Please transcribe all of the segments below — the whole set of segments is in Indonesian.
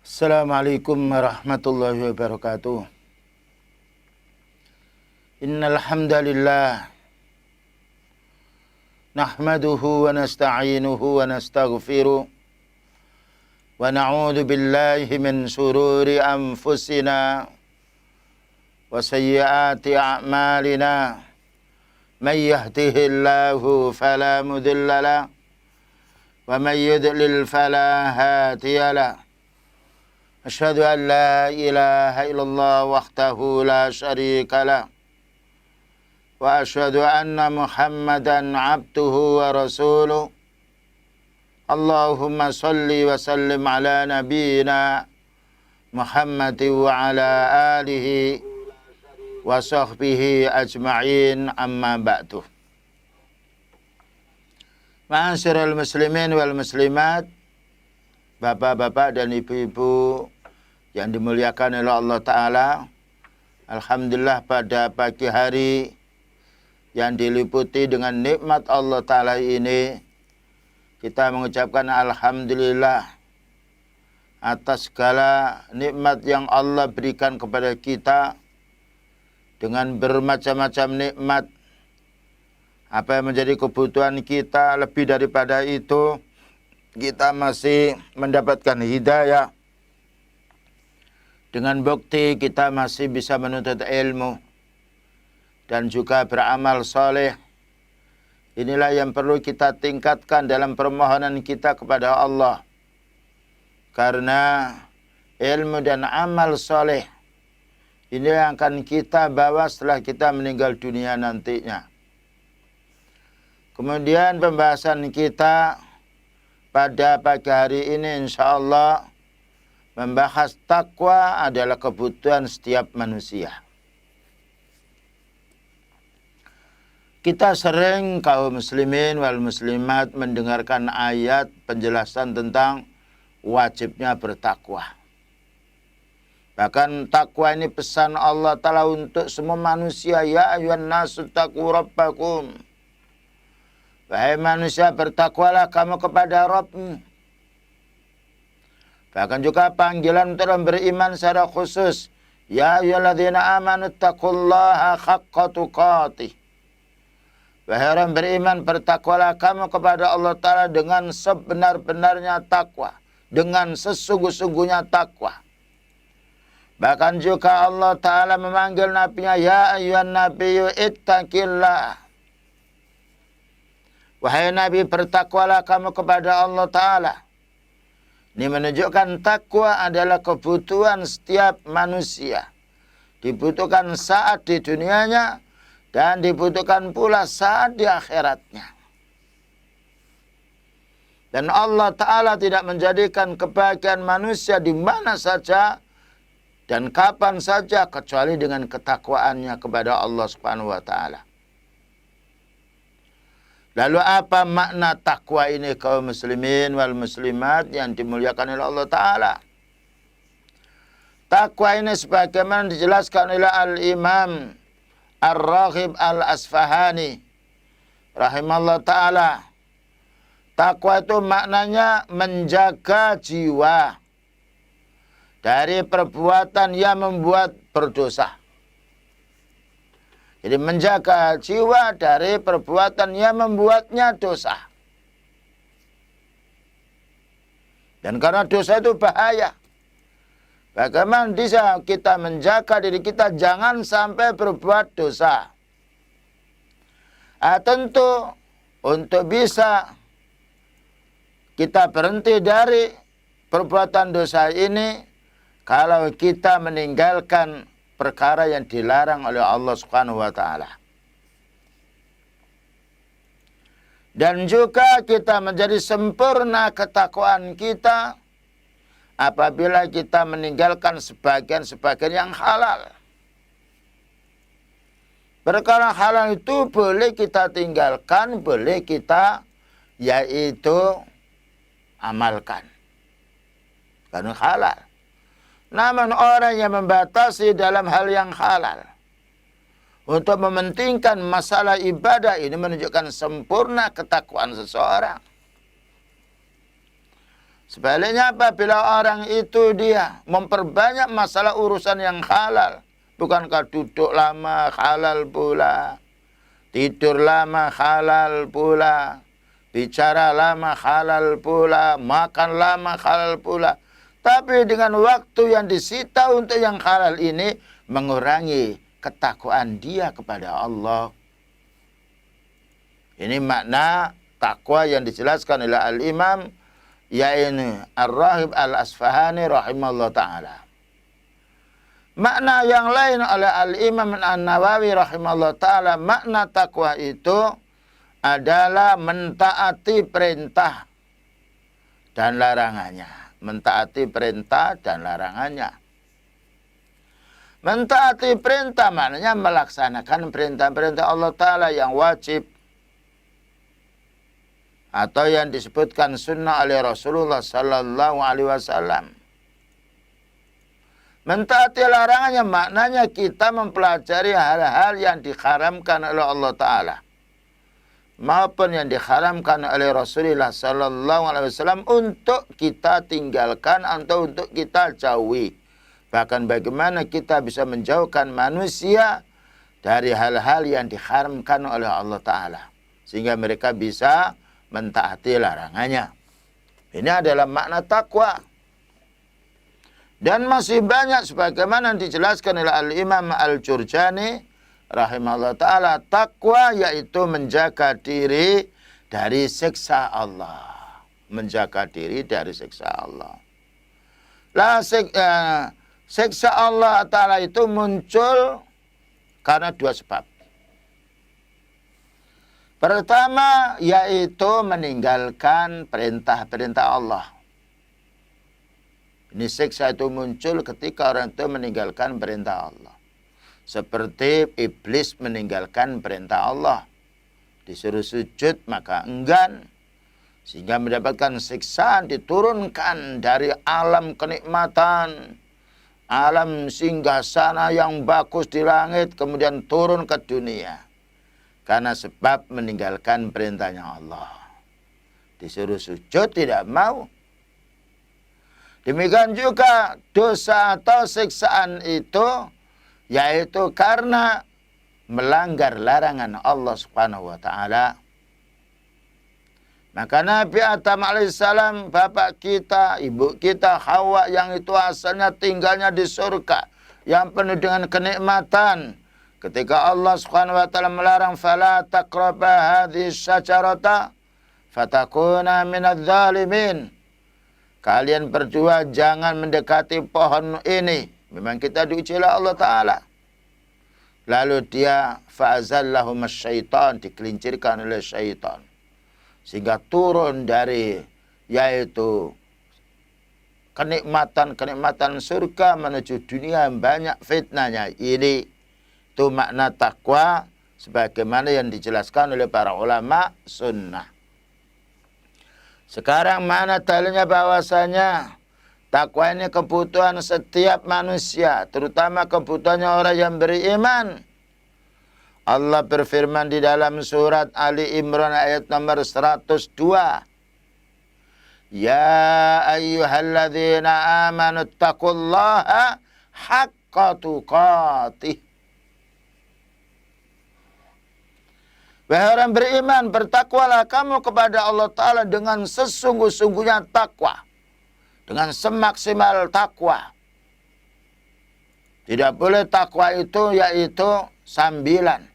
Assalamualaikum warahmatullahi wabarakatuh. Innal hamdalillah nahmaduhu wa nasta'inuhu wa nastaghfiruh wa na'udzu billahi min shururi anfusina wa sayyiati a'malina. May yahdihillahu fala mudilla lahu wa may yudlil fala hadiya lahu. Asyhadu an la ilaha illallah wahdahu la syarika lah. Wa asyhadu anna Muhammadan abduhu wa rasuluh. Allahumma salli wa sallim ala nabiyyina Muhammad wa ala alihi wa sahbihi ajma'in, amma ba'du. Ma'asyiral muslimin wal muslimat, bapak-bapak dan ibu-ibu yang dimuliakan oleh Allah Ta'ala. Alhamdulillah pada pagi hari yang diliputi dengan nikmat Allah Ta'ala ini, kita mengucapkan Alhamdulillah atas segala nikmat yang Allah berikan kepada kita dengan bermacam-macam nikmat. Apa yang menjadi kebutuhan kita, lebih daripada itu, kita masih mendapatkan hidayah. Dengan bukti kita masih bisa menuntut ilmu dan juga beramal soleh. Inilah yang perlu kita tingkatkan dalam permohonan kita kepada Allah. Karena ilmu dan amal soleh ini yang akan kita bawa setelah kita meninggal dunia nantinya. Kemudian pembahasan kita pada pagi hari ini insyaallah membahas takwa adalah kebutuhan setiap manusia. Kita sering kaum muslimin wal muslimat mendengarkan ayat penjelasan tentang wajibnya bertakwa. Bahkan takwa ini pesan Allah Ta'ala untuk semua manusia. Ya ayyuhan nasu taqu rabbakum. Wahai manusia, bertakwalah kamu kepada Rabbmu. Bahkan juga panggilan untuk beriman secara khusus. Ya ayyuhalladzina amanu taqullaha haqqa tuqatih. Wahai orang beriman, bertakwalah kamu kepada Allah Ta'ala dengan sebenar-benarnya takwa. Dengan sesungguh-sungguhnya takwa. Bahkan juga Allah Ta'ala memanggil nabinya, ya ayyuhan nabiyyu ittaqillah. Wahai Nabi, bertakwalah kamu kepada Allah Ta'ala. Ini menunjukkan takwa adalah kebutuhan setiap manusia. Dibutuhkan saat di dunianya dan dibutuhkan pula saat di akhiratnya. Dan Allah Ta'ala tidak menjadikan kebahagiaan manusia di mana saja dan kapan saja kecuali dengan ketakwaannya kepada Allah Subhanahu wa Ta'ala. Lalu apa makna takwa ini kaum muslimin wal muslimat yang dimuliakan oleh Allah Ta'ala? Takwa ini sebagaimana dijelaskan oleh Al-Imam Ar-Raghib Al-Asfahani rahimallahu ta'ala. Takwa itu maknanya menjaga jiwa dari perbuatan yang membuat berdosa. Jadi menjaga jiwa dari perbuatan yang membuatnya dosa. Dan karena dosa itu bahaya. Bagaimana bisa kita menjaga diri kita jangan sampai berbuat dosa? Tentu untuk bisa kita berhenti dari perbuatan dosa ini, kalau kita meninggalkan perkara yang dilarang oleh Allah Subhanahu wa Ta'ala. Dan juga kita menjadi sempurna ketakwaan kita apabila kita meninggalkan sebagian-sebagian yang halal. Perkara halal itu boleh kita tinggalkan, boleh kita yaitu amalkan. Karena halal. Namun orang yang membatasi dalam hal yang halal untuk mementingkan masalah ibadah ini menunjukkan sempurna ketakwaan seseorang. Sebaliknya apabila orang itu dia memperbanyak masalah urusan yang halal, bukankah duduk lama halal pula, tidur lama halal pula, bicara lama halal pula, makan lama halal pula. Tapi dengan waktu yang disita untuk yang halal ini mengurangi ketakwaan dia kepada Allah. Ini makna takwa yang dijelaskan oleh Al-Imam yaitu Ar-Rahib Al-Asfahani rahimahullah ta'ala. Makna yang lain oleh Al-Imam An-Nawawi rahimahullah ta'ala, makna takwa itu adalah mentaati perintah dan larangannya. Mentaati perintah dan larangannya. Mentaati perintah maknanya melaksanakan perintah-perintah Allah Ta'ala yang wajib, atau yang disebutkan sunnah oleh Rasulullah Sallallahu Alaihi Wasallam. Mentaati larangannya maknanya kita mempelajari hal-hal yang diharamkan oleh Allah Ta'ala maupun yang diharamkan oleh Rasulullah Sallallahu Alaihi Wasallam untuk kita tinggalkan atau untuk kita jauhi. Bahkan bagaimana kita bisa menjauhkan manusia dari hal-hal yang diharamkan oleh Allah Ta'ala sehingga mereka bisa mentaati larangannya. Ini adalah makna takwa. Dan masih banyak sebagaimana dijelaskan oleh Al-Imam Al-Jurjani rahimahullah ta'ala. Takwa yaitu menjaga diri dari siksa Allah. Menjaga diri dari siksa Allah. Siksa Allah Ta'ala itu muncul karena dua sebab. Pertama, yaitu meninggalkan perintah-perintah Allah. Ini siksa itu muncul ketika orang itu meninggalkan perintah Allah. Seperti iblis meninggalkan perintah Allah. Disuruh sujud maka enggan. Sehingga mendapatkan siksaan diturunkan dari alam kenikmatan. Alam singgasana yang bagus di langit kemudian turun ke dunia. Karena sebab meninggalkan perintahnya Allah. Disuruh sujud tidak mau. Demikian juga dosa atau siksaan itu yaitu karena melanggar larangan Allah Subhanahu wa taala. Maka Nabi Adam alaihissalam, bapak kita, ibu kita Hawa yang itu asalnya tinggalnya di surga yang penuh dengan kenikmatan. Ketika Allah Subhanahu wa taala melarang fala taqraba hadhihi syajarata fatakuna minadz zalimin. Kalian berdua jangan mendekati pohon ini. Memang kita diuji oleh Allah Ta'ala. Lalu dia fa'azallahum syaitan, dikelincirkan oleh syaitan. Sehingga turun dari yaitu kenikmatan surga menuju dunia yang banyak fitnahnya. Ini itu makna takwa sebagaimana yang dijelaskan oleh para ulama sunnah. Sekarang mana dalilnya bahwasanya takwa ini kebutuhan setiap manusia, terutama kebutuhannya orang yang beriman. Allah berfirman di dalam surat Ali Imran ayat nomor 102. Ya ayyuhalladzina amanu taqullaha haqqa tuqatih. Wahai orang beriman, bertakwalah kamu kepada Allah Ta'ala dengan sesungguh-sungguhnya takwa. Dengan semaksimal takwa. Tidak boleh takwa itu yaitu sambilan.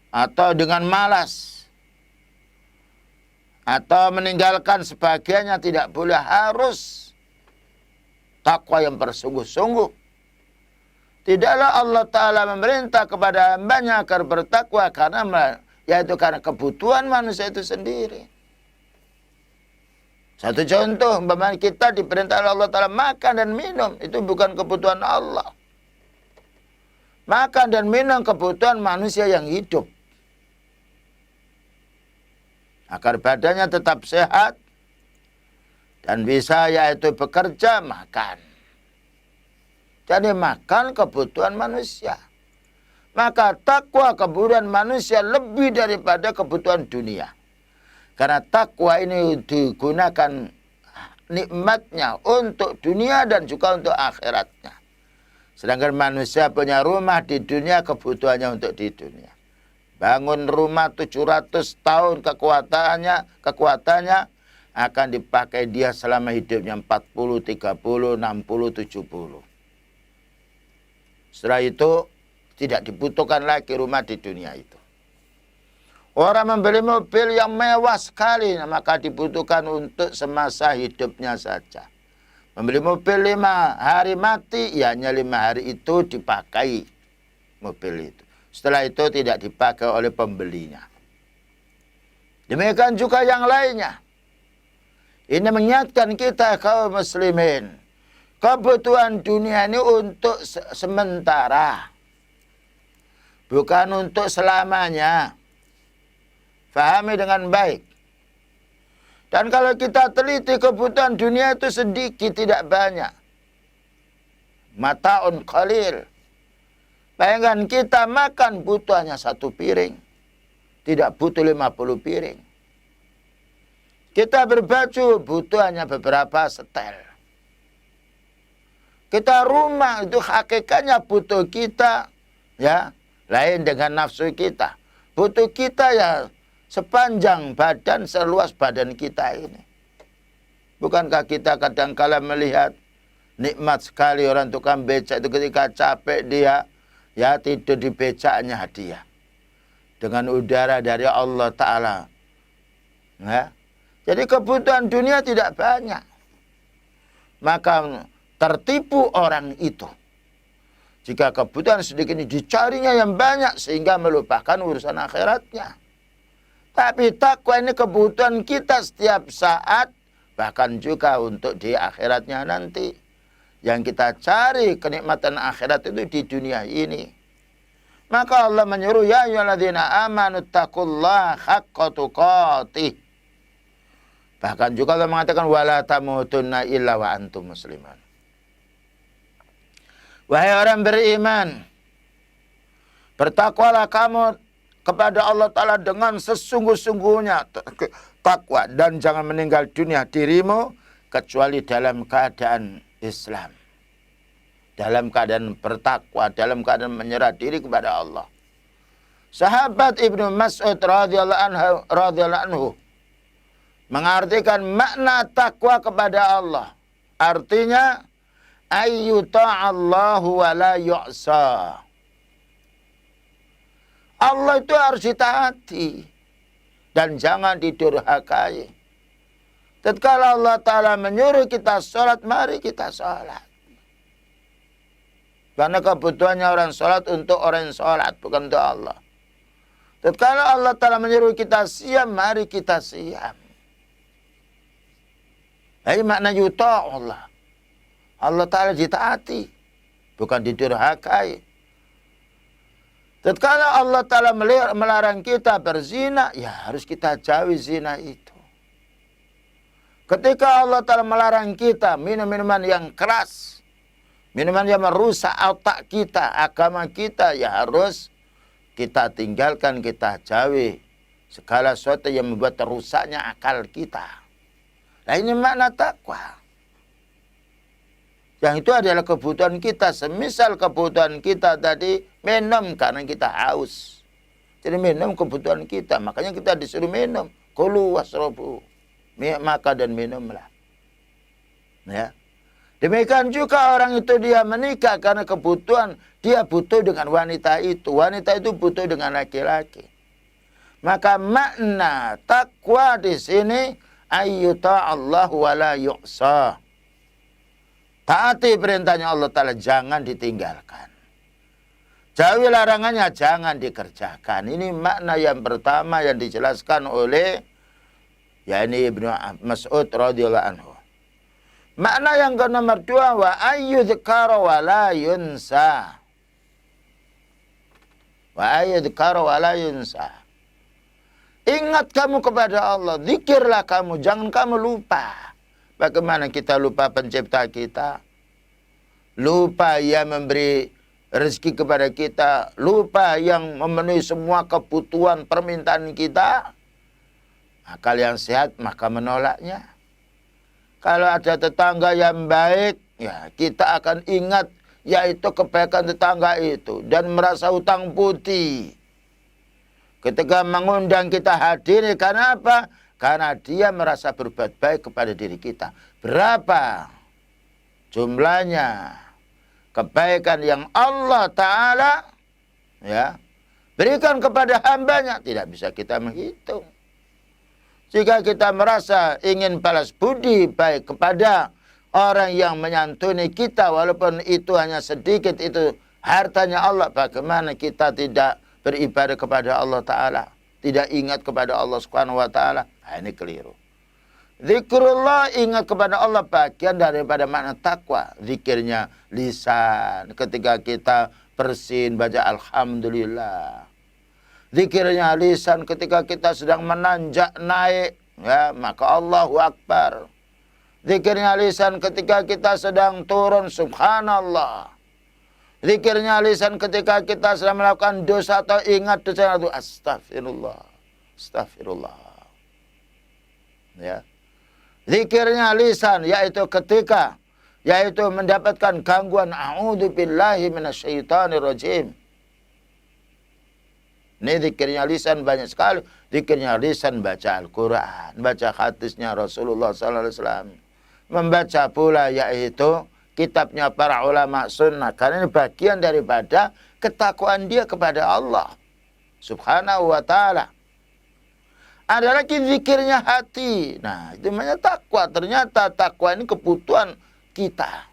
Atau dengan malas. Atau meninggalkan sebagiannya, tidak boleh, harus takwa yang bersungguh-sungguh. Tidaklah Allah Ta'ala memerintah kepada hambanya agar bertakwa yaitu karena kebutuhan manusia itu sendiri. Satu contoh, umpamanya kita diperintah oleh Allah Ta'ala makan dan minum, itu bukan kebutuhan Allah. Makan dan minum kebutuhan manusia yang hidup. Agar badannya tetap sehat dan bisa yaitu bekerja, makan. Jadi makan kebutuhan manusia. Maka takwa kebutuhan manusia lebih daripada kebutuhan dunia. Karena takwa ini digunakan nikmatnya untuk dunia dan juga untuk akhiratnya. Sedangkan manusia punya rumah di dunia, kebutuhannya untuk di dunia. Bangun rumah 700 tahun kekuatannya akan dipakai dia selama hidupnya 40, 30, 60, 70. Setelah itu tidak dibutuhkan lagi rumah di dunia itu. Orang membeli mobil yang mewah sekali, maka dibutuhkan untuk semasa hidupnya saja. Membeli mobil 5 hari mati, ya hanya 5 hari itu dipakai mobil itu. Setelah itu tidak dipakai oleh pembelinya. Demikian juga yang lainnya. Ini mengingatkan kita kaum muslimin. Kebutuhan dunia ini untuk sementara. Bukan untuk selamanya. Fahami dengan baik. Dan kalau kita teliti kebutuhan dunia itu sedikit, tidak banyak. Mata'un qalil. Bayangkan kita makan butuh hanya 1 piring. Tidak butuh 50 piring. Kita berbaju butuh hanya beberapa setel. Kita rumah itu hakikatnya butuh kita, ya, lain dengan nafsu kita. Butuh kita ya sepanjang badan, seluas badan kita ini. Bukankah kita kadang-kala melihat nikmat sekali orang tukang becak itu ketika capek dia, ya tidur di becaknya dia. Dengan udara dari Allah Ta'ala. Ya. Jadi kebutuhan dunia tidak banyak. Maka tertipu orang itu. Jika kebutuhan sedikit ini dicarinya yang banyak sehingga melupakan urusan akhiratnya. Tapi takwa ini kebutuhan kita setiap saat, bahkan juga untuk di akhiratnya nanti. Yang kita cari kenikmatan akhirat itu di dunia ini. Maka Allah menyuruh, ya ayyuhalladzina amanu taqullaha haqqa tuqatih. Bahkan juga Allah mengatakan wala tamutunna illa wa antum musliman. Wahai orang beriman, bertakwalah kamu kepada Allah Ta'ala dengan sesungguh-sungguhnya takwa, dan jangan meninggal dunia dirimu kecuali dalam keadaan Islam, dalam keadaan bertakwa, dalam keadaan menyerah diri kepada Allah. Sahabat Ibnu Mas'ud radhiyallahu anhu mengartikan makna takwa kepada Allah. Artinya ayyuta'allahu wa la yu'sa. Allah itu harus ditaati dan jangan didurhakai. Tatkala Allah Ta'ala menyuruh kita sholat, mari kita sholat. Karena kebutuhannya orang sholat untuk orang yang sholat, bukan untuk Allah. Tatkala Allah Ta'ala menyuruh kita siam, mari kita siam. Ini makna yuta Allah. Allah Ta'ala ditaati, bukan didurhakai. Tatkala Allah Ta'ala melarang kita berzina, ya harus kita jauhi zina itu. Ketika Allah Ta'ala melarang kita minum minuman yang keras, minuman yang merusak otak kita, agama kita, ya harus kita tinggalkan, kita jauhi segala sesuatu yang membuat rusaknya akal kita. Nah ini makna takwa. Yang itu adalah kebutuhan kita. Semisal kebutuhan kita tadi minum karena kita haus. Jadi minum kebutuhan kita. Makanya kita disuruh minum. Kulu wasrobu. Maka dan minumlah. Ya. Demikian juga orang itu dia menikah karena kebutuhan. Dia butuh dengan wanita itu. Wanita itu butuh dengan laki-laki. Maka makna takwa di sini ayyuta'allahu wa la yu'sa. Taati perintahnya Allah Ta'ala, jangan ditinggalkan. Jauhi larangannya, jangan dikerjakan. Ini makna yang pertama yang dijelaskan oleh yakni Ibnu Mas'ud radhiyallahu anhu. Makna yang nomor 2, wa ayyudhkara wa la yunsa. Wa ayyudhkara wa la yunsa. Ingat kamu kepada Allah, zikirlah kamu, jangan kamu lupa. Bagaimana kita lupa pencipta kita? Lupa yang memberi rezeki kepada kita, lupa yang memenuhi semua kebutuhan permintaan kita. Akal yang sehat maka menolaknya. Kalau ada tetangga yang baik, ya kita akan ingat yaitu kebaikan tetangga itu dan merasa hutang budi. Ketika mengundang kita hadiri, karena apa? Karena dia merasa berbuat baik kepada diri kita. Berapa jumlahnya kebaikan yang Allah Ta'ala ya berikan kepada hambanya, tidak bisa kita menghitung. Jika kita merasa ingin balas budi baik kepada orang yang menyantuni kita, walaupun itu hanya sedikit, itu hartanya Allah, bagaimana kita tidak beribadah kepada Allah Ta'ala, tidak ingat kepada Allah Subhanahu wa Ta'ala? Nah, ini keliru. Zikrullah, ingat kepada Allah, bagian daripada makna takwa. Zikirnya lisan, ketika kita bersin baca alhamdulillah. Zikirnya lisan ketika kita sedang menanjak naik, ya, maka Allahu Akbar. Zikirnya lisan ketika kita sedang turun, subhanallah. Zikirnya lisan ketika kita sedang melakukan dosa atau ingat dosa itu, astagfirullah, astagfirullah. Ya. Zikirnya lisan yaitu ketika mendapatkan gangguan, a'udzubillahi minasyaitonir rajim. Ini zikirnya lisan banyak sekali. Zikirnya lisan baca Al-Quran, baca hadisnya Rasulullah SAW. Membaca pula yaitu kitabnya para ulama sunnah. Karena ini bagian daripada ketakwaan dia kepada Allah Subhanahu wa Ta'ala. Ada lagi zikirnya hati. Nah, itu namanya takwa. Ternyata takwa ini kebutuhan kita.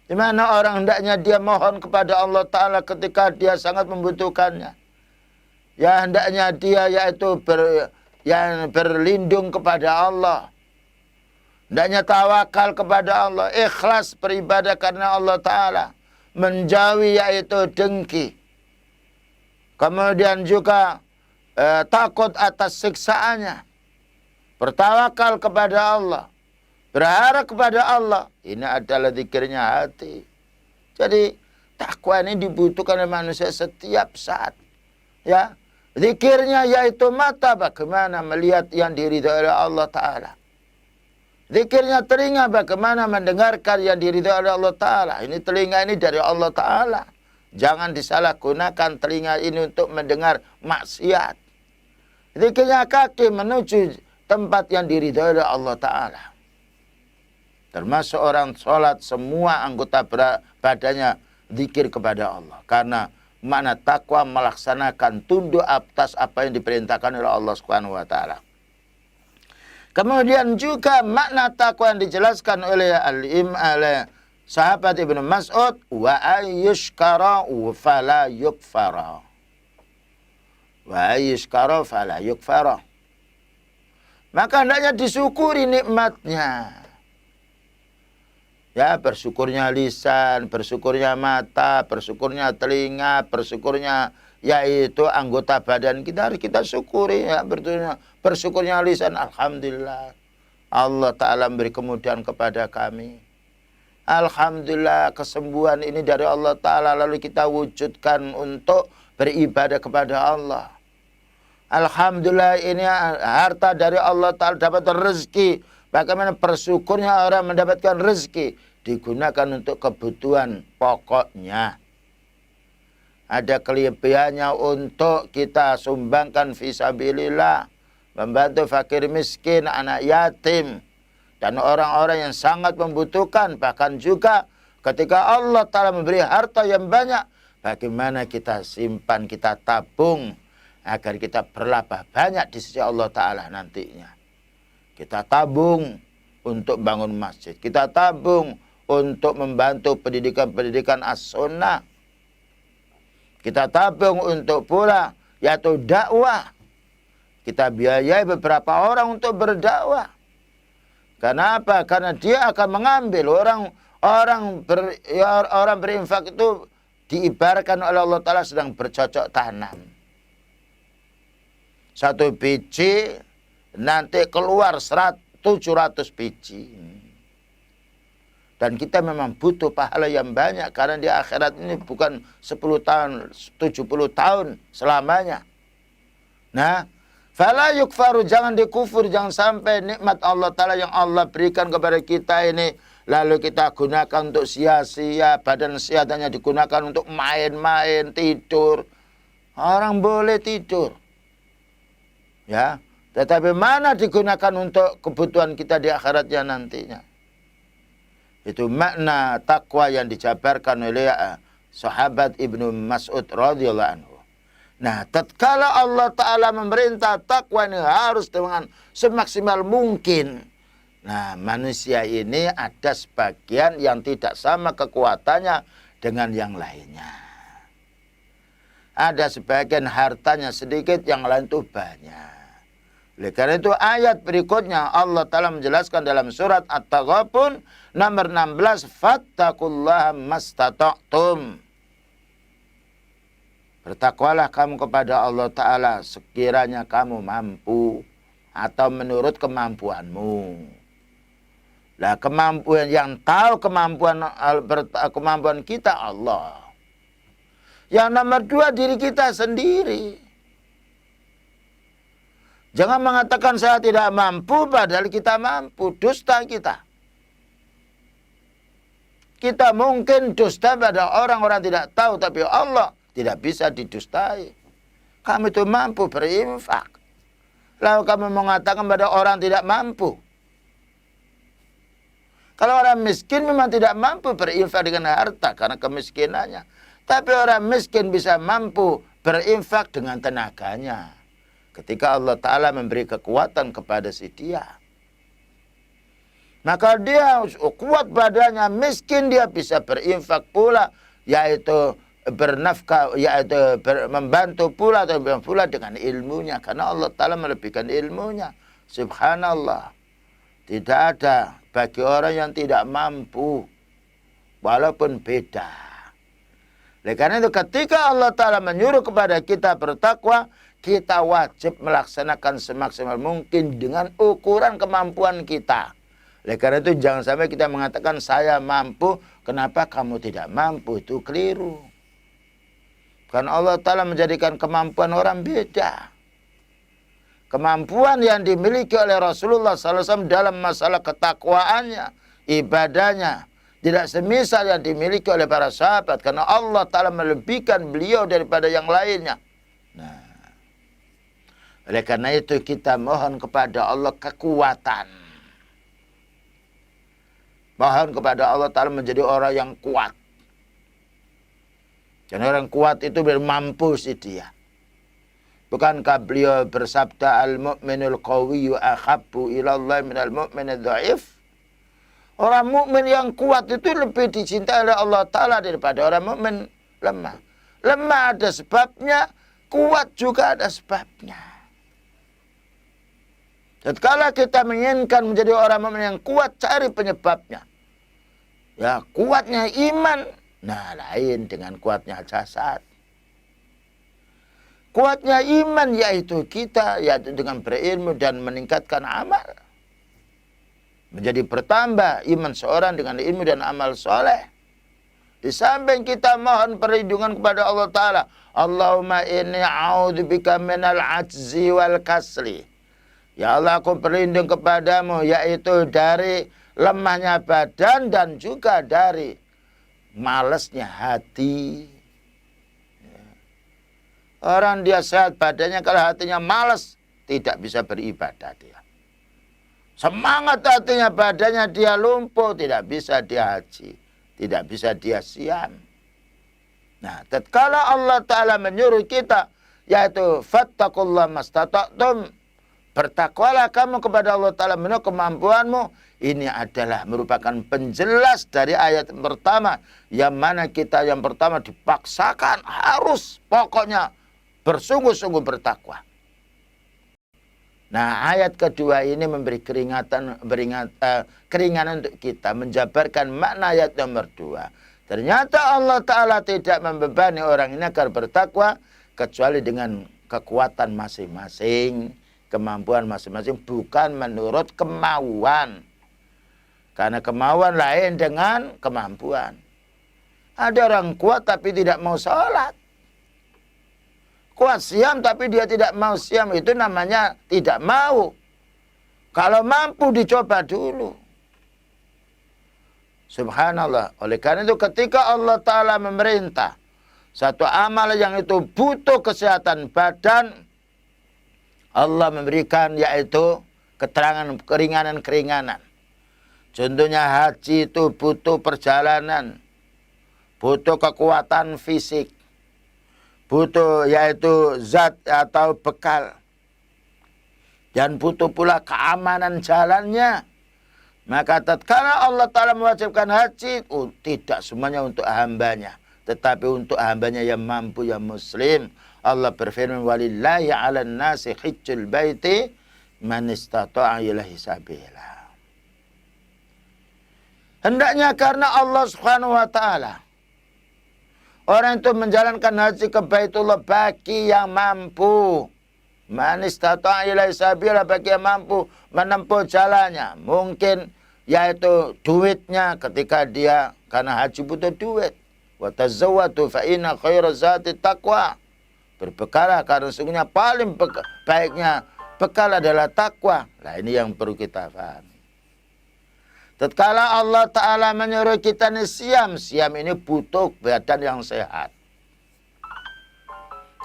Di mana orang hendaknya dia mohon kepada Allah Ta'ala ketika dia sangat membutuhkannya. Ya hendaknya dia yaitu berlindung kepada Allah. Hendaknya tawakal kepada Allah. Ikhlas beribadah karena Allah Ta'ala. Menjauhi yaitu dengki. Kemudian juga takut atas siksaannya. Bertawakal kepada Allah. Berharap kepada Allah. Ini adalah zikirnya hati. Jadi takwa ini dibutuhkan oleh manusia setiap saat. Ya, zikirnya yaitu mata, bagaimana melihat yang diridhai oleh Allah Ta'ala. Zikirnya telinga, bagaimana mendengarkan yang diridhai oleh Allah Ta'ala. Ini telinga ini dari Allah Ta'ala. Jangan disalahgunakan telinga ini untuk mendengar maksiat. Zikirnya kaki, menuju tempat yang diridhai oleh Allah Ta'ala. Termasuk orang sholat, semua anggota badannya zikir kepada Allah. Karena makna takwa melaksanakan tunduk atas apa yang diperintahkan oleh Allah Subhanahu wa Ta'ala. Kemudian juga makna takwa yang dijelaskan oleh sahabat Ibnu Mas'ud, wa ayyushkara fala yukfara. Wa ayyushkara fala yukfara. Maka hendaknya disyukuri nikmatnya. Ya, bersyukurnya lisan, bersyukurnya mata, bersyukurnya telinga, bersyukurnya yaitu anggota badan kita harus kita syukuri. Ya, bersyukurnya lisan, alhamdulillah Allah Ta'ala memberi kemudahan kepada kami. Alhamdulillah kesembuhan ini dari Allah Ta'ala, lalu kita wujudkan untuk beribadah kepada Allah. Alhamdulillah ini harta dari Allah Ta'ala, dapat rezeki. Bagaimana bersyukurnya orang mendapatkan rezeki, digunakan untuk kebutuhan pokoknya. Ada kelebihannya untuk kita sumbangkan fisabilillah, membantu fakir miskin, anak yatim, dan orang-orang yang sangat membutuhkan. Bahkan juga ketika Allah Ta'ala memberi harta yang banyak, bagaimana kita simpan, kita tabung, agar kita berlabah banyak di sisi Allah Ta'ala nantinya. Kita tabung untuk bangun masjid. Kita tabung untuk membantu pendidikan-pendidikan as-sunnah. Kita tabung untuk pula yaitu dakwah. Kita biayai beberapa orang untuk berdakwah. Kenapa? Karena dia akan mengambil orang berinfak itu diibaratkan oleh Allah Ta'ala sedang bercocok tanam. Satu biji nanti keluar 700 biji. Dan kita memang butuh pahala yang banyak. Karena di akhirat ini bukan 10 tahun, 70 tahun selamanya. Nah, Fala yukfaru, jangan dikufur, jangan sampai nikmat Allah Ta'ala yang Allah berikan kepada kita ini lalu kita gunakan untuk sia-sia, badan sehat hanya digunakan untuk main-main, tidur. Orang boleh tidur. Ya, tetapi mana digunakan untuk kebutuhan kita di akhiratnya nantinya. Itu makna takwa yang dijabarkan oleh sahabat Ibnu Mas'ud radhiyallahu anhu. Nah, tatkala Allah Ta'ala memerintah takwa ini harus dengan semaksimal mungkin. Nah, manusia ini ada sebagian yang tidak sama kekuatannya dengan yang lainnya. Ada sebagian hartanya sedikit, yang lain itu banyak. Oleh karena itu ayat berikutnya Allah Ta'ala menjelaskan dalam surat At-Taghabun nomor 16. Fattaqullaha mastata'tum. Bertakwalah kamu kepada Allah Ta'ala sekiranya kamu mampu atau menurut kemampuanmu. Nah, kemampuan yang tahu kemampuan kita Allah. Yang nomor dua, diri kita sendiri. Jangan mengatakan saya tidak mampu padahal kita mampu. Dusta kita. Kita mungkin dusta pada orang-orang tidak tahu, tapi Allah tidak bisa didustai. Kamu itu mampu berinfak. Lalu kamu mengatakan pada orang tidak mampu. Kalau orang miskin memang tidak mampu berinfak dengan harta karena kemiskinannya. Tapi orang miskin bisa mampu berinfak dengan tenaganya. Ketika Allah Ta'ala memberi kekuatan kepada si dia. Maka dia kuat badannya, miskin dia bisa berinfak pula. Yaitu bernafkah, yaitu membantu pula dengan ilmunya, karena Allah Ta'ala melebihkan ilmunya. Subhanallah, tidak ada bagi orang yang tidak mampu walaupun beda. Oleh karena itu ketika Allah Ta'ala menyuruh kepada kita bertakwa, kita wajib melaksanakan semaksimal mungkin dengan ukuran kemampuan kita. Oleh karena itu jangan sampai kita mengatakan saya mampu, kenapa kamu tidak mampu, itu keliru. Karena Allah Ta'ala menjadikan kemampuan orang beda. Kemampuan yang dimiliki oleh Rasulullah SAW dalam masalah ketakwaannya, ibadahnya, tidak semisal yang dimiliki oleh para sahabat. Karena Allah Ta'ala melebihkan beliau daripada yang lainnya. Nah, oleh karena itu kita mohon kepada Allah kekuatan. Mohon kepada Allah Ta'ala menjadi orang yang kuat. Dan orang kuat itu mampu sih dia. Bukankah beliau bersabda al-mu'minul qawiyyu ahabbu ilallah minal mu'minid dha'if? Orang mukmin yang kuat itu lebih dicintai oleh Allah Ta'ala daripada orang mukmin lemah. Lemah ada sebabnya, kuat juga ada sebabnya. Dan kalau kita menginginkan menjadi orang mukmin yang kuat, cari penyebabnya. Ya, kuatnya iman. Nah, lain dengan kuatnya jasad. Kuatnya iman yaitu kita yaitu dengan berilmu dan meningkatkan amal. Menjadi bertambah iman seorang dengan ilmu dan amal soleh. Di samping kita mohon perlindungan kepada Allah Ta'ala. Allahumma inni a'udzubika minal ajzi wal kasli. Ya Allah, aku berlindung kepadamu yaitu dari lemahnya badan dan juga dari malesnya hati. Orang dia sehat badannya, kalau hatinya malas, tidak bisa beribadah dia. Semangat hatinya, badannya dia lumpuh, tidak bisa dia haji, tidak bisa dia siam. Nah, tatkala Allah Ta'ala menyuruh kita, yaitu fattaqullaha mastata'tum, bertakwalah kamu kepada Allah Ta'ala menurut kemampuanmu. Ini adalah merupakan penjelas dari ayat pertama. Yang mana kita yang pertama dipaksakan harus pokoknya bersungguh-sungguh bertakwa. Nah, ayat kedua ini memberi keringanan untuk kita. Menjabarkan makna ayat nomor 2. Ternyata Allah Ta'ala tidak membebani orang ini agar bertakwa. Kecuali dengan kekuatan masing-masing. Kemampuan masing-masing bukan menurut kemauan. Karena kemauan lain dengan kemampuan. Ada orang kuat tapi tidak mau sholat. kuat siam tapi dia tidak mau siam, itu namanya tidak mau. Kalau mampu dicoba dulu. Subhanallah. Oleh karena itu ketika Allah Ta'ala memerintah satu amal yang itu butuh kesehatan badan, Allah memberikan yaitu keterangan keringanan-keringanan. Contohnya haji itu butuh perjalanan, butuh kekuatan fisik, butuh yaitu zat atau bekal, dan butuh pula keamanan jalannya. Maka tatkala Allah Ta'ala mewajibkan haji, tidak semuanya untuk hambanya, tetapi untuk hambanya yang mampu, yang muslim. Allah berfirman, walillahi 'alan nasi hijjul baiti man istata'a ilaihi sabila. Hendaknya karena Allah Subhanahu wa Ta'ala, orang itu menjalankan haji ke Baitullah bagi yang mampu. Man istata'a ilaihi sabila, bagi yang mampu menempuh jalannya. Mungkin yaitu duitnya ketika dia, karena haji butuh duit. Wa tazawwadu fa inna khaira zati taqwa. Berbekalah karena sesungguhnya paling baiknya bekal adalah takwa. Nah, ini yang perlu kita pahami. Tatkala Allah Ta'ala menyuruh kita siam ini butuh badan yang sehat.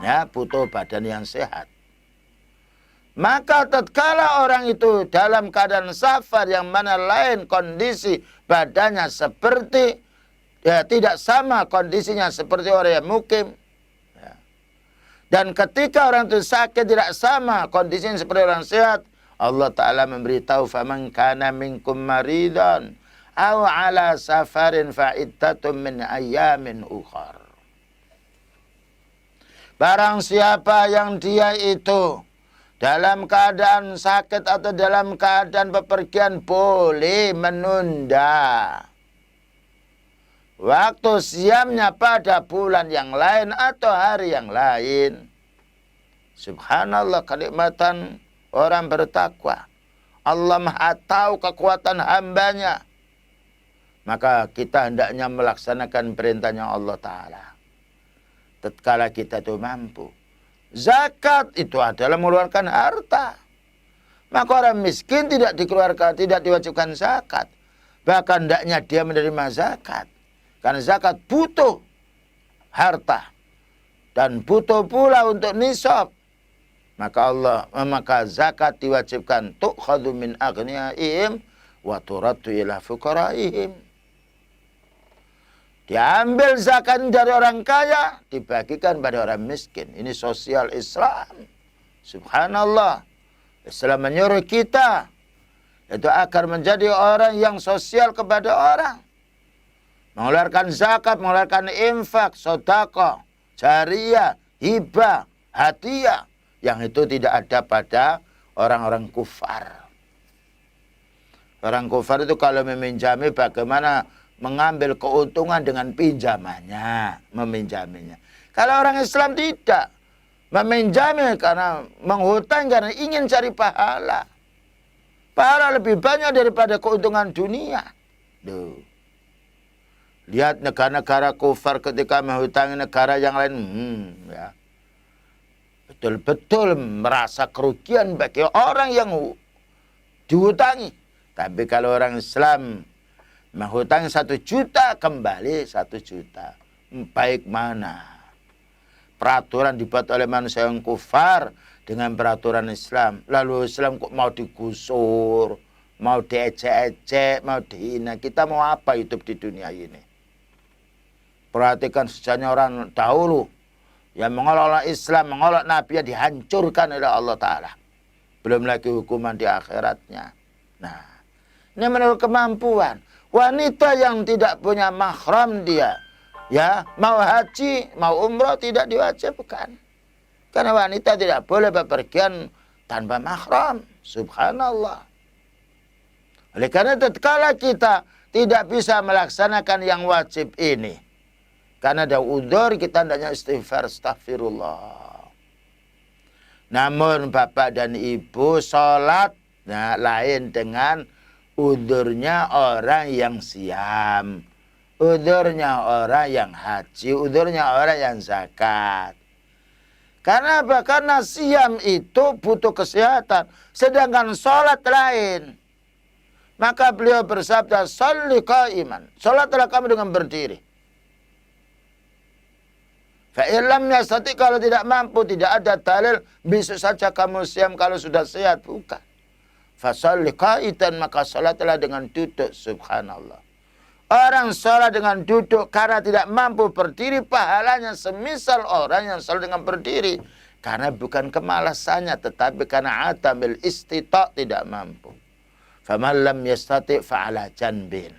Ya, butuh badan yang sehat. Maka tatkala orang itu dalam keadaan safar yang mana lain kondisi badannya seperti, ya tidak sama kondisinya seperti orang yang mukim. Ya. Dan ketika orang itu sakit tidak sama kondisinya seperti orang sehat. Allah Ta'ala memberitahu, faman kana minkum maridan aw ala safarin fa'iddatun min ayyamin ukhar. Barang siapa yang dia itu dalam keadaan sakit atau dalam keadaan bepergian, boleh menunda waktu siamnya pada bulan yang lain atau hari yang lain. Subhanallah, kenikmatan orang bertakwa. Allah Maha tahu kekuatan hambanya. Maka kita hendaknya melaksanakan perintahnya Allah Ta'ala. Tatkala kita itu mampu. Zakat itu adalah mengeluarkan harta. Maka orang miskin tidak dikeluarkan, tidak diwajibkan zakat. Bahkan hendaknya dia menerima zakat. Karena zakat butuh harta. Dan butuh pula untuk nisab. Maka zakat diwajibkan, tu'khadhu min aghniyaihim wa turaddu ila fuqaraihim. Diambil zakat dari orang kaya, dibagikan pada orang miskin. Ini sosial Islam. Subhanallah. Islam menyuruh kita itu agar menjadi orang yang sosial kepada orang. Mengeluarkan zakat, mengeluarkan infak, sedekah, jariyah, hibah, hadiah. Yang itu tidak ada pada orang-orang kufar. Orang kufar itu kalau meminjami bagaimana mengambil keuntungan dengan pinjamannya, meminjaminya. Kalau orang Islam tidak. Meminjami karena menghutang karena ingin cari pahala. Pahala lebih banyak daripada keuntungan dunia. Duh. Lihat negara-negara kufar ketika menghutangi negara yang lain. Ya. Betul-betul merasa kerugian bagi orang yang dihutangi. Tapi kalau orang Islam menghutangi 1 juta, kembali 1 juta. Baik mana peraturan dibuat oleh manusia yang kufar dengan peraturan Islam. Lalu Islam kok mau digusur, mau diejek-ejek, mau dihina. Kita mau apa hidup di dunia ini? Perhatikan sejarahnya orang dahulu. Yang mengelola Islam, mengelola Nabi, dihancurkan oleh Allah Ta'ala. Belum lagi hukuman di akhiratnya. Nah, ini menurut kemampuan. Wanita yang tidak punya mahram dia, ya, mau haji, mau umroh tidak diwajibkan. Karena wanita tidak boleh bepergian tanpa mahram. Subhanallah. Oleh karena itu, kalau kita tidak bisa melaksanakan yang wajib ini, karena ada udzur, kita hendaknya istighfar, astaghfirullah. Namun bapak dan ibu sholat, nah, lain dengan udzurnya orang yang siam, udzurnya orang yang haji, udzurnya orang yang zakat. Karena apa? Karena siam itu butuh kesehatan. Sedangkan sholat lain. Maka beliau bersabda, sholli qa'iman. Sholatlah kamu dengan berdiri. Fa'ilam yastati, kalau tidak mampu, tidak ada dalil, besok saja kamu siam kalau sudah sehat. Bukan. Fasholli qa'idan, maka sholatlah dengan duduk. Subhanallah. Orang sholat dengan duduk karena tidak mampu berdiri, pahalanya semisal orang yang sholat dengan berdiri. Karena bukan kemalasannya, tetapi karena adamil istita', tidak mampu. Faman lam yastati' fa'ala janbin.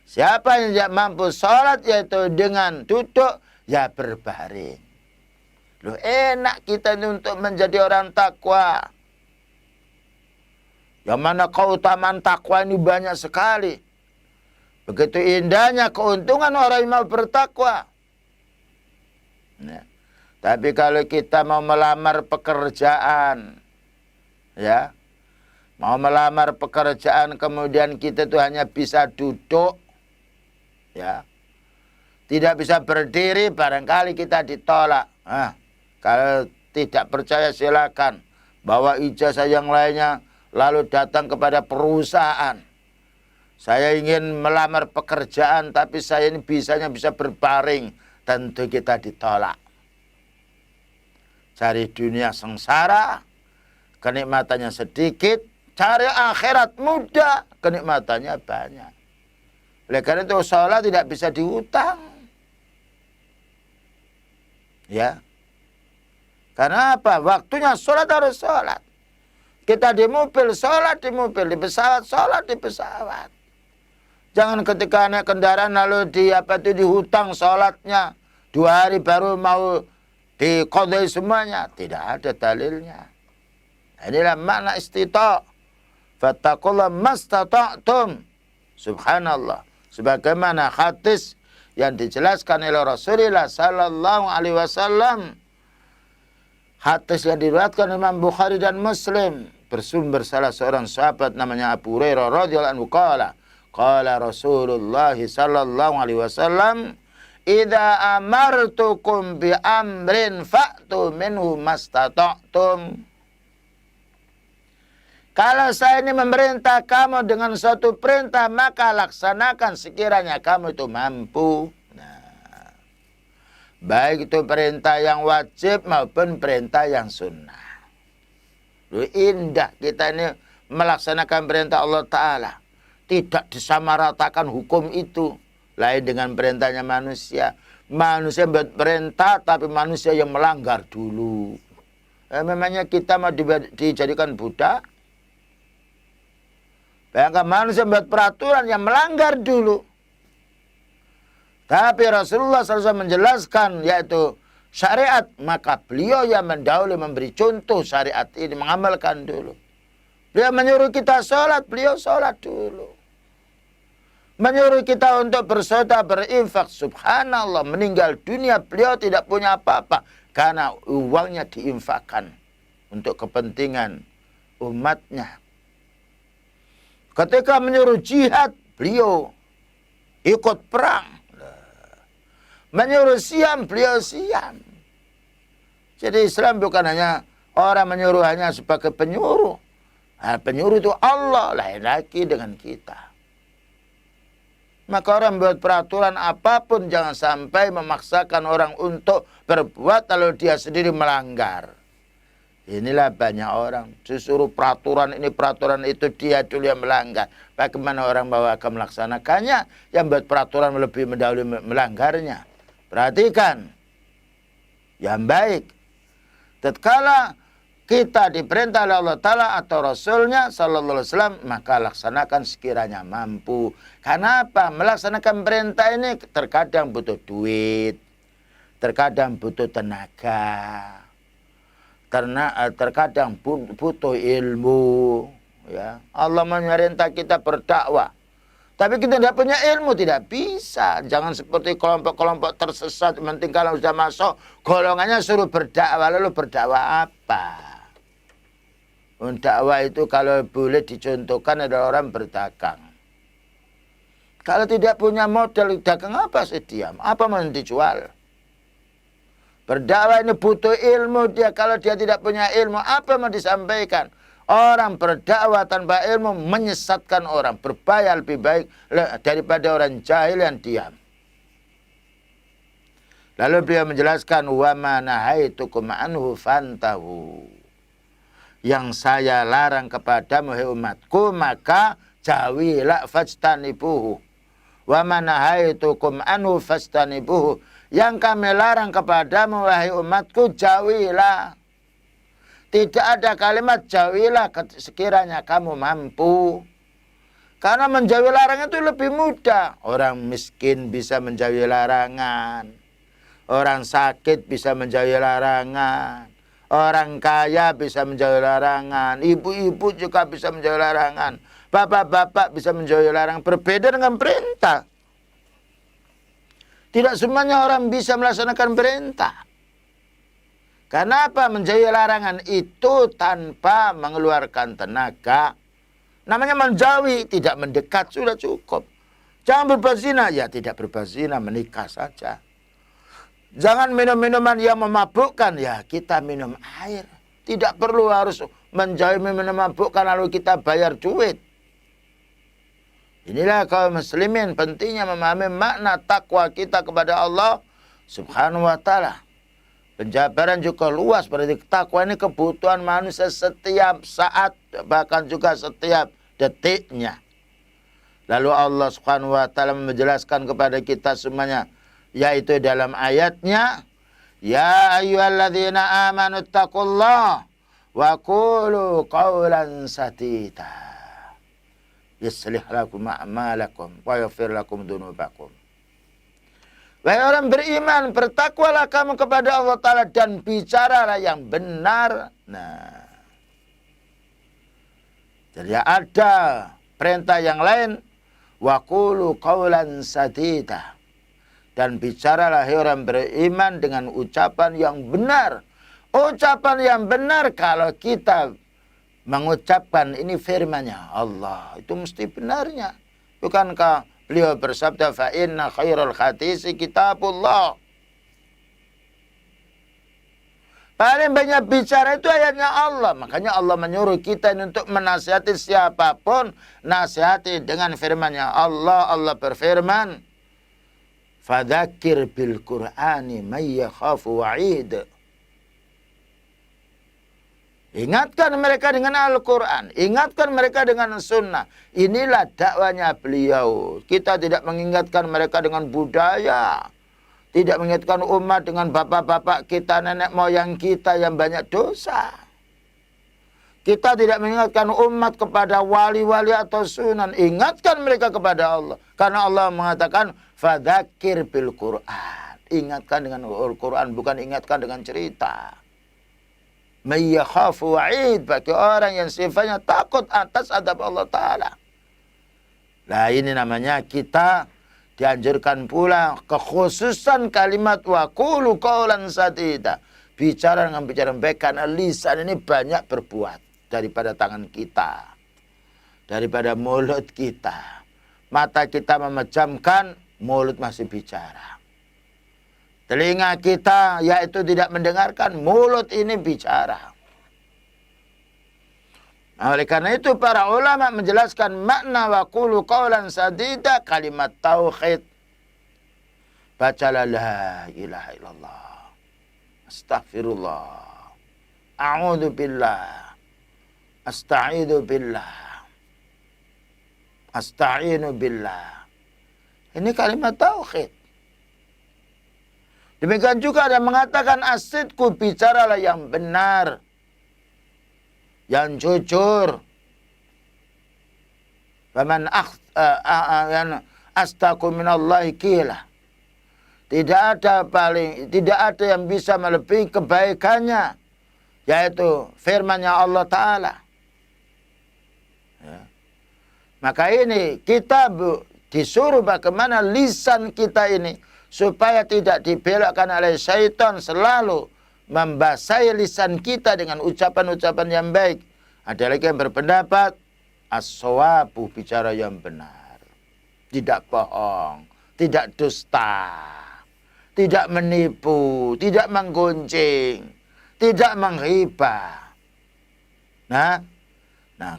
Siapa yang tidak mampu sholat yaitu dengan duduk, ya berbaring. Loh, enak kita ini untuk menjadi orang takwa. Yang mana keutamaan takwa ini banyak sekali. Begitu indahnya keuntungan orang yang mau bertakwa. Ya. Tapi kalau kita mau melamar pekerjaan, ya, mau melamar pekerjaan kemudian kita tuh hanya bisa duduk, ya, tidak bisa berdiri, barangkali kita ditolak. Nah, kalau tidak percaya silakan bawa ijazah yang lainnya, lalu datang kepada perusahaan. Saya ingin melamar pekerjaan, tapi saya ini bisa berbaring. Tentu kita ditolak. Cari dunia sengsara, kenikmatannya sedikit. Cari akhirat mudah, kenikmatannya banyak. Oleh karena itu sholat tidak bisa dihutang. Ya. Karena apa? Waktunya sholat harus sholat. Kita di mobil, sholat di mobil. Di pesawat, sholat di pesawat. Jangan ketika naik kendaraan lalu dihutang sholatnya. 2 hari baru mau diqadai semuanya. Tidak ada dalilnya. Inilah makna istita'. Fattaqullaha mastata'tum. Subhanallah. Sebagaimana hadis yang dijelaskan oleh Rasulullah sallallahu alaihi wasallam. Hadis yang diriwayatkan Imam Bukhari dan Muslim. Bersumber salah seorang sahabat namanya Abu Hurairah radhiyallahu anhu qala. Qala Rasulullah sallallahu alaihi wasallam, "Idza amartukum bi amrin fa'tu minhu mastata'tum." Kalau saya ini memerintah kamu dengan suatu perintah, maka laksanakan sekiranya kamu itu mampu. Nah, baik itu perintah yang wajib maupun perintah yang sunnah. Lu indah kita ini melaksanakan perintah Allah Ta'ala. Tidak disamaratakan hukum itu. Lain dengan perintahnya manusia. Manusia buat perintah, tapi manusia yang melanggar dulu. Memangnya kita mau dijadikan budak? Bayangkan manusia buat peraturan yang melanggar dulu. Tapi Rasulullah SAW menjelaskan, yaitu syariat. Maka beliau yang mendahului memberi contoh syariat ini, mengamalkan dulu. Beliau menyuruh kita sholat, beliau sholat dulu. Menyuruh kita untuk bersedekah, berinfak. Subhanallah, meninggal dunia beliau tidak punya apa-apa. Karena uangnya diinfakkan untuk kepentingan umatnya. Ketika menyuruh jihad, beliau ikut perang. Menyuruh siam, beliau siam. Jadi Islam bukan hanya orang menyuruh hanya sebagai penyuruh. Nah, penyuruh itu Allah, lain lagi dengan kita. Maka orang buat peraturan apapun jangan sampai memaksakan orang untuk berbuat lalu dia sendiri melanggar. Inilah banyak orang disuruh peraturan ini peraturan itu, dia dulu yang melanggar. Bagaimana orang bahwa akan melaksanakannya, yang buat peraturan lebih mendahului melanggarnya. Perhatikan yang baik. Tatkala kita diperintah oleh Allah Ta'ala atau Rasulnya Sallallahu Alaihi Wasallam, maka laksanakan sekiranya mampu. Karena apa? Melaksanakan perintah ini terkadang butuh duit, terkadang butuh tenaga, karena terkadang butuh ilmu. Ya, Allah memerintah kita berdakwah, tapi kita tidak punya ilmu, tidak bisa. Jangan seperti kelompok-kelompok tersesat. Penting kalau sudah masuk golongannya suruh berdakwah, lalu berdakwah apa? Dakwah itu kalau boleh dicontohkan adalah orang berdagang. Kalau tidak punya modal dagang apa sih diam? Apa mau dijual? Berdakwah ini butuh ilmu dia. Kalau dia tidak punya ilmu, apa yang mau disampaikan? Orang berdakwah tanpa ilmu menyesatkan orang. Berbahaya lebih baik daripada orang jahil yang diam. Lalu beliau menjelaskan, wa ma nahaitukum anhu fantahu. Yang saya larang kepadamu, hai umatku, maka jauhilah fajtanibuhu. Wa ma nahaitukum anhu fajtanibuhu. Yang kami larang kepadamu, wahai umatku, jauhilah. Tidak ada kalimat jauhilah sekiranya kamu mampu. Karena menjauhi larangan itu lebih mudah. Orang miskin bisa menjauhi larangan. Orang sakit bisa menjauhi larangan. Orang kaya bisa menjauhi larangan. Ibu-ibu juga bisa menjauhi larangan. Bapak-bapak bisa menjauhi larangan. Berbeda dengan perintah. Tidak semuanya orang bisa melaksanakan perintah. Karena apa? Menjauhi larangan itu tanpa mengeluarkan tenaga. Namanya menjauhi, tidak mendekat, sudah cukup. Jangan berbuat zina, ya tidak berbuat zina, menikah saja. Jangan minum minuman yang memabukkan, ya kita minum air. Tidak perlu harus menjauhi minum memabukkan lalu kita bayar duit. Inilah kaum muslimin pentingnya memahami makna takwa kita kepada Allah Subhanahu wa ta'ala. Penjabaran juga luas, berarti takwa ini kebutuhan manusia setiap saat, bahkan juga setiap detiknya. Lalu Allah Subhanahu wa ta'ala menjelaskan kepada kita semuanya, yaitu dalam ayatnya, ya ayyuhalladzina amanu taqullaha wa qulu qawlan sadida. Yuslih lakum a'malakum wa yaghfir lakum dzunubakum. Wahai orang beriman, bertakwalah kamu kepada Allah Ta'ala dan bicaralah yang benar. Nah, jadi ada perintah yang lain, wa qulu qawlan sadida. Dan bicaralah hai orang beriman dengan ucapan yang benar. Ucapan yang benar kalau kita mengucapkan ini firman-Nya Allah, itu mesti benarnya. Bukankah beliau bersabda, fa inna khairul hadisi kitabullah. Paling banyak bicara itu ayatnya Allah. Makanya Allah menyuruh kita untuk menasihati siapapun, nasihati dengan firman-Nya Allah. Allah berfirman, fadzakir bil Qur'ani may yakhafu wa'id. Ingatkan mereka dengan Al-Quran. Ingatkan mereka dengan sunnah. Inilah dakwanya beliau. Kita tidak mengingatkan mereka dengan budaya. Tidak mengingatkan umat dengan bapak-bapak kita, nenek moyang kita yang banyak dosa. Kita tidak mengingatkan umat kepada wali-wali atau sunan. Ingatkan mereka kepada Allah. Karena Allah mengatakan, fadzakir bil Qur'an. Ingatkan dengan Al-Quran, bukan ingatkan dengan cerita. Mayyakhafu wa'id, bagi orang yang sifatnya takut atas adab Allah Ta'ala. Nah ini namanya kita dianjurkan pula kekhususan kalimat wa qulu qawlan sadida. Bicara dengan bicara baik, karena lisan ini banyak berbuat daripada tangan kita, daripada mulut kita. Mata kita memejamkan, mulut masih bicara. Telinga kita yaitu tidak mendengarkan, mulut ini bicara. Nah, oleh karena itu para ulama menjelaskan makna wa qulu qawlan sadida, kalimat tauhid. Bacalah la ilaha illallah, astaghfirullah, a'udzu billah, asta'idu billah, asta'inu billah. Ini kalimat tauhid. Demikian juga ada mengatakan asidku, bicaralah yang benar, yang jujur. Faman astaqu minallahi qila. Tidak ada yang bisa melebihi kebaikannya, yaitu firman-Nya Allah Ta'ala. Ya. Maka ini kita disuruh bagaimana lisan kita ini supaya tidak dibelokkan oleh syaitan, selalu membasahi lisan kita dengan ucapan-ucapan yang baik. Ada lagi yang berpendapat as-shawabu, bicara yang benar, tidak bohong, tidak dusta, tidak menipu, tidak menggunjing, tidak menghibah. Nah,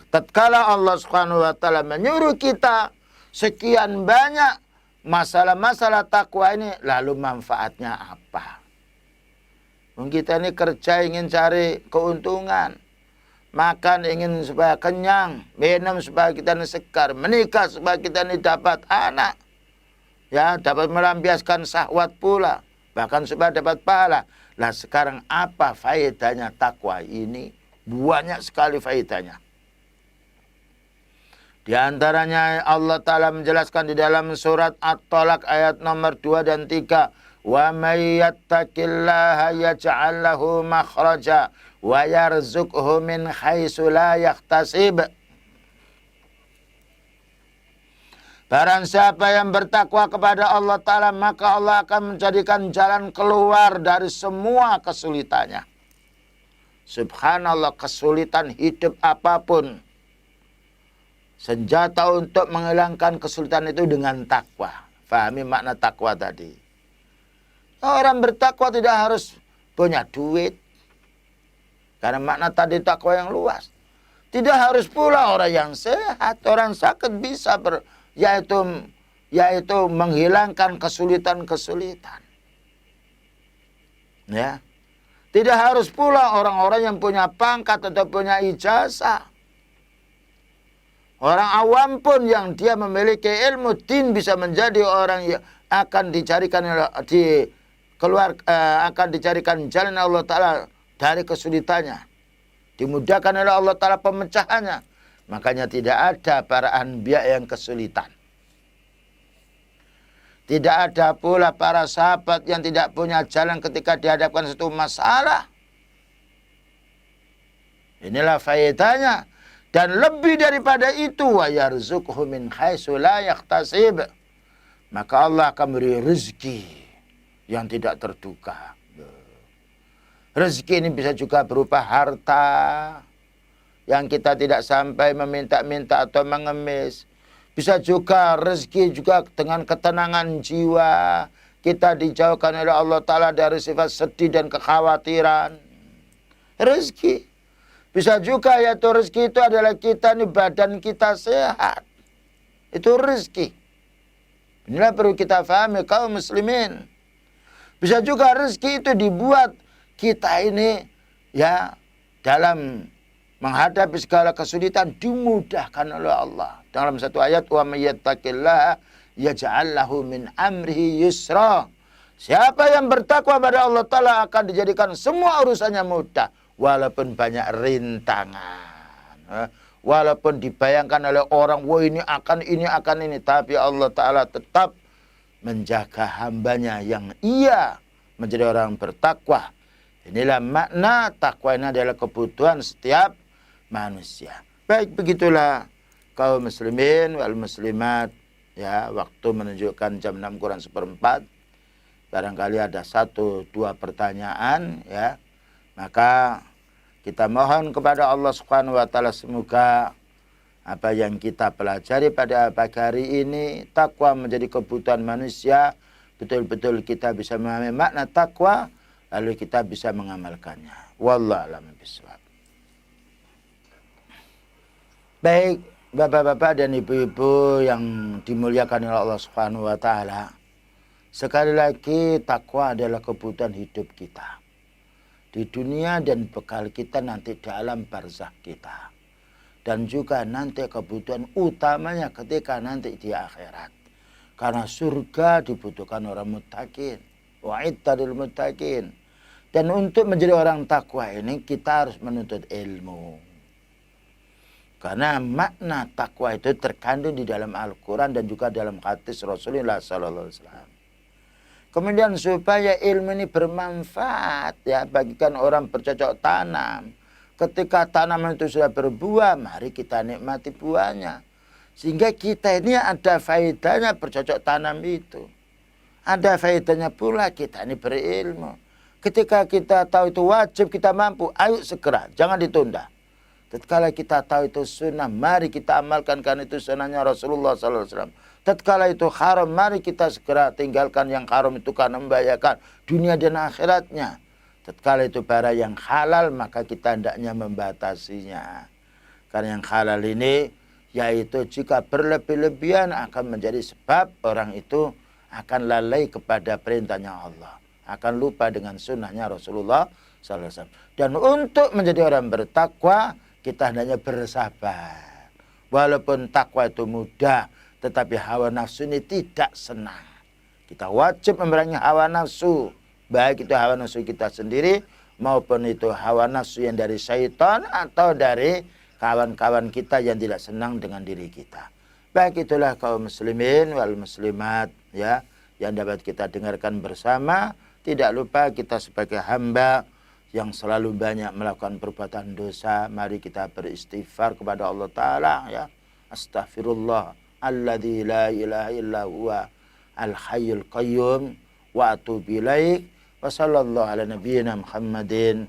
tatkala Allah Subhanahu wa taala menyuruh kita sekian banyak masalah-masalah takwa ini, lalu manfaatnya apa? Kita ini kerja ingin cari keuntungan, makan ingin supaya kenyang, minum supaya kita ini segar, menikah supaya kita ini dapat anak, ya, dapat melampiaskan syahwat pula, bahkan supaya dapat pahala. Lah sekarang apa faedahnya takwa ini? Banyak sekali faedahnya. Di antaranya Allah Ta'ala menjelaskan di dalam surat At-Talaq ayat nomor 2 dan 3. Wa may yattaqillaha yaj'al lahu makhraja wa yarzuqhu min haitsu la yahtasib. Barang siapa yang bertakwa kepada Allah Ta'ala, maka Allah akan menjadikan jalan keluar dari semua kesulitannya. Subhanallah, kesulitan hidup apapun, senjata untuk menghilangkan kesulitan itu dengan takwa. Fahami makna takwa tadi. Orang bertakwa tidak harus punya duit, karena makna tadi takwa yang luas. Tidak harus pula orang yang sehat, orang sakit bisa yaitu menghilangkan kesulitan-kesulitan. Ya. Tidak harus pula orang-orang yang punya pangkat atau punya ijazah. Orang awam pun yang dia memiliki ilmu din bisa menjadi orang yang akan dicarikan akan dicarikan jalan Allah Ta'ala dari kesulitannya. Dimudahkan oleh Allah Ta'ala pemecahannya. Makanya tidak ada para anbiya yang kesulitan. Tidak ada pula para sahabat yang tidak punya jalan ketika dihadapkan satu masalah. Inilah faedahnya. Dan lebih daripada itu, wa yarzuqhu min haitsu la yahtasib. Maka Allah akan beri rezeki yang tidak terduga. Rezeki ini bisa juga berupa harta yang kita tidak sampai meminta-minta atau mengemis. Bisa juga rezeki juga dengan ketenangan jiwa. Kita dijauhkan oleh Allah Ta'ala dari sifat sedih dan kekhawatiran. Rezeki. Bisa juga yaitu rezeki itu adalah kita ini badan kita sehat. Itu rezeki. Inilah perlu kita pahami kaum muslimin. Bisa juga rezeki itu dibuat kita ini ya dalam menghadapi segala kesulitan dimudahkan oleh Allah. Dalam satu ayat, wa may yattaqillaha yaj'al lahu min amrihi yusra. Siapa yang bertakwa pada Allah Ta'ala akan dijadikan semua urusannya mudah. Walaupun banyak rintangan, walaupun dibayangkan oleh orang, wah ini akan ini, tapi Allah Ta'ala tetap menjaga hambanya yang ia menjadi orang bertakwa. Inilah makna takwa, ini adalah kebutuhan setiap manusia. Baik, begitulah kaum muslimin wal muslimat. Ya, waktu menunjukkan jam 6 kurang seperempat. Barangkali ada 1-2 pertanyaan, ya. Maka kita mohon kepada Allah Subhanahu wa Ta'ala, semoga apa yang kita pelajari pada pagi hari ini, takwa menjadi kebutuhan manusia, betul-betul kita bisa memahami makna takwa, lalu kita bisa mengamalkannya. Wallahu a'lam bishawab. Baik, bapak-bapak dan ibu-ibu yang dimuliakan oleh Allah Subhanahu wa Ta'ala, sekali lagi takwa adalah kebutuhan hidup kita di dunia dan bekal kita nanti dalam barzakh kita. Dan juga nanti kebutuhan utamanya ketika nanti di akhirat. Karena surga dibutuhkan orang muttaqin. Wa'idda lil muttaqin. Dan untuk menjadi orang takwa ini kita harus menuntut ilmu. Karena makna takwa itu terkandung di dalam Al-Quran dan juga dalam hadis Rasulullah SAW. Kemudian supaya ilmu ini bermanfaat ya bagikan orang bercocok tanam. Ketika tanaman itu sudah berbuah, mari kita nikmati buahnya. Sehingga kita ini ada faedahnya bercocok tanam itu. Ada faedahnya pula kita ini berilmu. Ketika kita tahu itu wajib, kita mampu, ayo segera, jangan ditunda. Tatkala kita tahu itu sunnah, mari kita amalkan karena itu sunnahnya Rasulullah SAW. Tatkala itu haram, mari kita segera tinggalkan yang haram itu karena membahayakan dunia dan akhiratnya. Tatkala itu barang yang halal, maka kita hendaknya membatasinya. Karena yang halal ini, yaitu jika berlebih-lebihan akan menjadi sebab orang itu akan lalai kepada perintahnya Allah. Akan lupa dengan sunnahnya Rasulullah SAW. Dan untuk menjadi orang bertakwa, kita hendaknya bersabar. Walaupun takwa itu mudah, tetapi hawa nafsu ini tidak senang. Kita wajib memerangi hawa nafsu. Baik itu hawa nafsu kita sendiri, maupun itu hawa nafsu yang dari syaitan atau dari kawan-kawan kita yang tidak senang dengan diri kita. Baik itulah kaum muslimin wal muslimat ya, yang dapat kita dengarkan bersama. Tidak lupa kita sebagai hamba yang selalu banyak melakukan perbuatan dosa, mari kita beristighfar kepada Allah Ta'ala ya. Astaghfirullah alladzi la ilaha illa huwa al-hayyul qayyum wa atubu ilaik wa sallallahu ala nabiyyina Muhammadin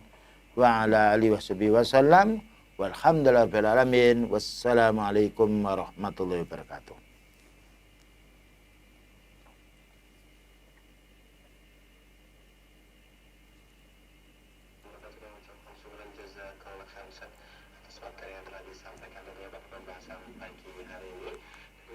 wa ala alihi washabihi wasallam walhamdulillahirabbil alamin. Wassalamualaikum warahmatullahi wabarakatuh. Atas materi yang telah disampaikan dari pembahasan pagi hari ini.